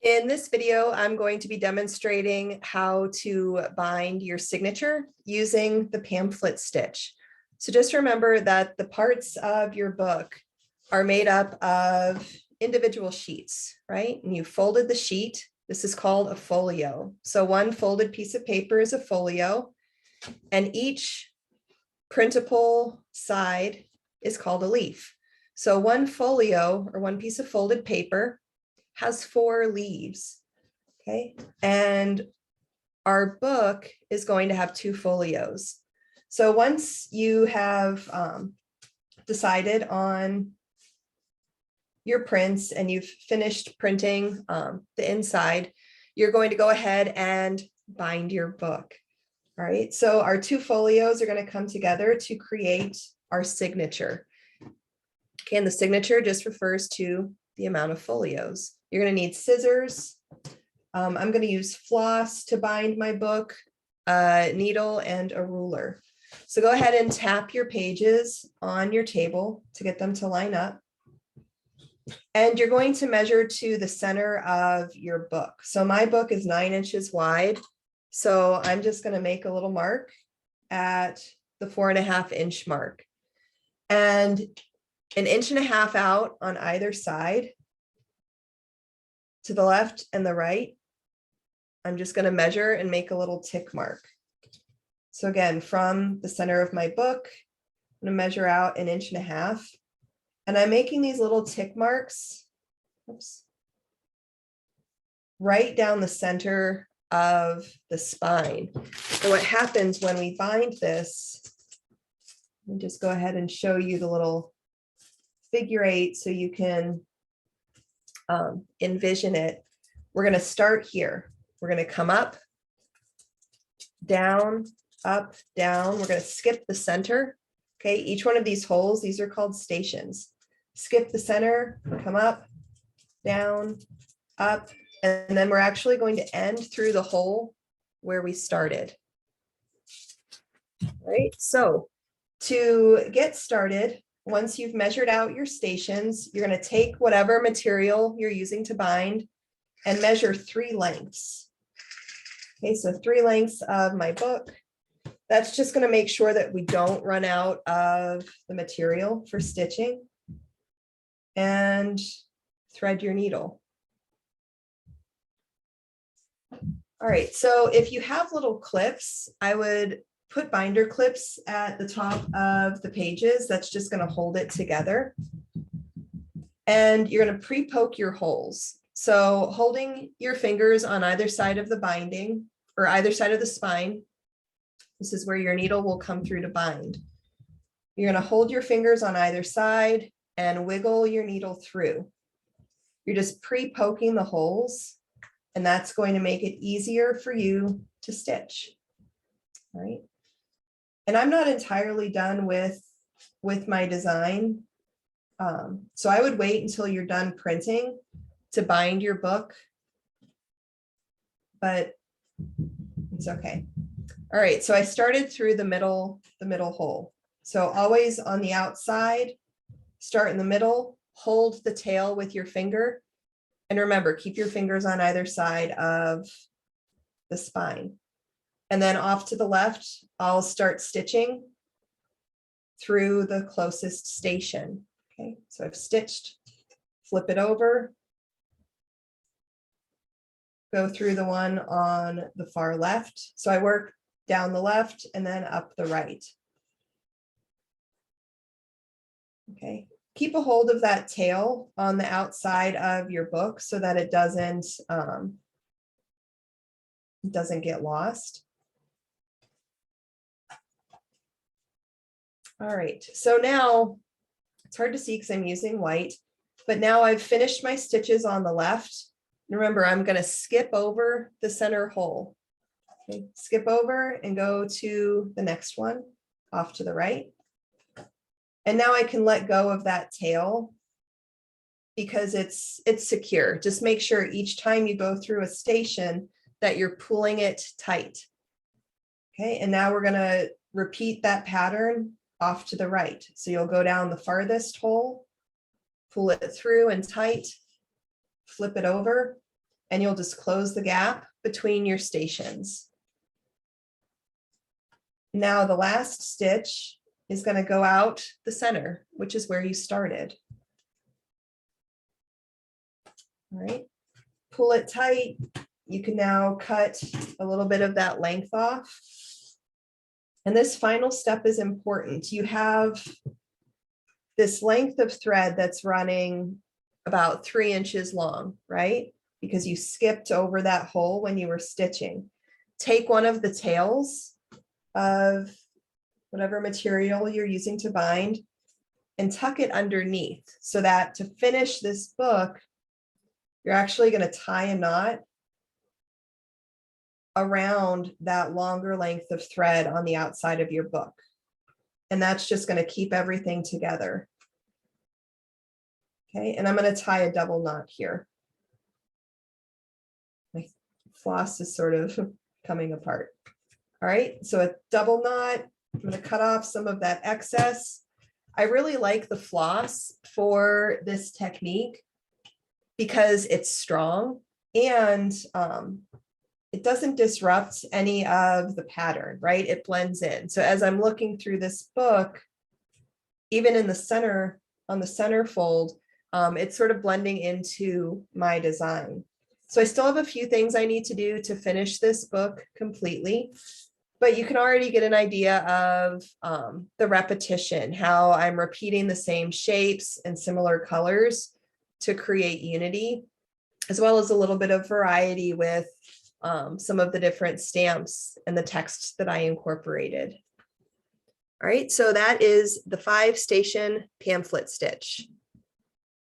In this video, I'm going to be demonstrating how to bind your signature using the pamphlet stitch. So just remember that the parts of your book are made up of individual sheets, right? And you folded the sheet. This is called a folio. So one folded piece of paper is a folio, and each printable side is called a leaf. So one folio, or one piece of folded paper, has 4 leaves, okay? And our book is going to have 2 folios. So once you have decided on your prints and you've finished printing the inside, you're going to go ahead and bind your book. All right, so our 2 folios are going to come together to create our signature. Okay, and the signature just refers to the amount of folios. You're going to need scissors. I'm going to use floss to bind my book, a needle, and a ruler. So go ahead and tap your pages on your table to get them to line up. And you're going to measure to the center of your book. So my book is 9 inches wide. So I'm just going to make a little mark at the 4.5 inch mark. And 1.5 inches out on either side, to the left and the right, I'm just going to measure and make a little tick mark. So again, from the center of my book, I'm going to measure out 1.5 inches. And I'm making these little tick marks, oops, right down the center of the spine. So what happens when we bind this, let me just go ahead and show you the little figure 8 so you can envision it. We're going to start here. We're going to come up, down, up, down. We're going to skip the center. Okay, each one of these holes, these are called stations. Skip the center, come up, down, up, and then we're actually going to end through the hole where we started. All right, so to get started, once you've measured out your stations, you're going to take whatever material you're using to bind and measure 3 lengths. Okay, so 3 lengths of my book. That's just going to make sure that we don't run out of the material for stitching. And thread your needle. All right, so if you have little clips, I would put binder clips at the top of the pages. That's just going to hold it together. And you're going to pre-poke your holes. So holding your fingers on either side of the binding or either side of the spine, this is where your needle will come through to bind. You're going to hold your fingers on either side and wiggle your needle through. You're just pre-poking the holes, and that's going to make it easier for you to stitch. All right. And I'm not entirely done with my design. So I would wait until you're done printing to bind your book, but it's okay. All right, so I started through the middle hole. So always on the outside, start in the middle, hold the tail with your finger. And remember, keep your fingers on either side of the spine. And then off to the left, I'll start stitching through the closest station. Okay, so I've stitched, flip it over, go through the one on the far left. So I work down the left and then up the right. Okay, keep a hold of that tail on the outside of your book so that it doesn't get lost. All right, so now it's hard to see because I'm using white, but now I've finished my stitches on the left. Remember, I'm going to skip over the center hole. Okay, skip over and go to the next one off to the right. And now I can let go of that tail because it's secure. Just make sure each time you go through a station that you're pulling it tight. Okay, and now we're going to repeat that pattern off to the right. So you'll go down the farthest hole, pull it through and tight, flip it over, and you'll just close the gap between your stations. Now the last stitch is going to go out the center, which is where you started. All right, pull it tight. You can now cut a little bit of that length off. And this final step is important. You have this length of thread that's running about 3 inches long, right? Because you skipped over that hole when you were stitching. Take one of the tails of whatever material you're using to bind and tuck it underneath, so that to finish this book, you're actually going to tie a knot around that longer length of thread on the outside of your book. And that's just going to keep everything together. Okay, and I'm going to tie a double knot here. My floss is sort of coming apart. All right, so a double knot. I'm going to cut off some of that excess. I really like the floss for this technique because it's strong and it doesn't disrupt any of the pattern, right? It blends in. So as I'm looking through this book, even in the center, on the center fold, it's sort of blending into my design. So I still have a few things I need to do to finish this book completely, but you can already get an idea of the repetition, how I'm repeating the same shapes and similar colors to create unity, as well as a little bit of variety with some of the different stamps and the text that I incorporated. All right, so that is the 5-station pamphlet stitch.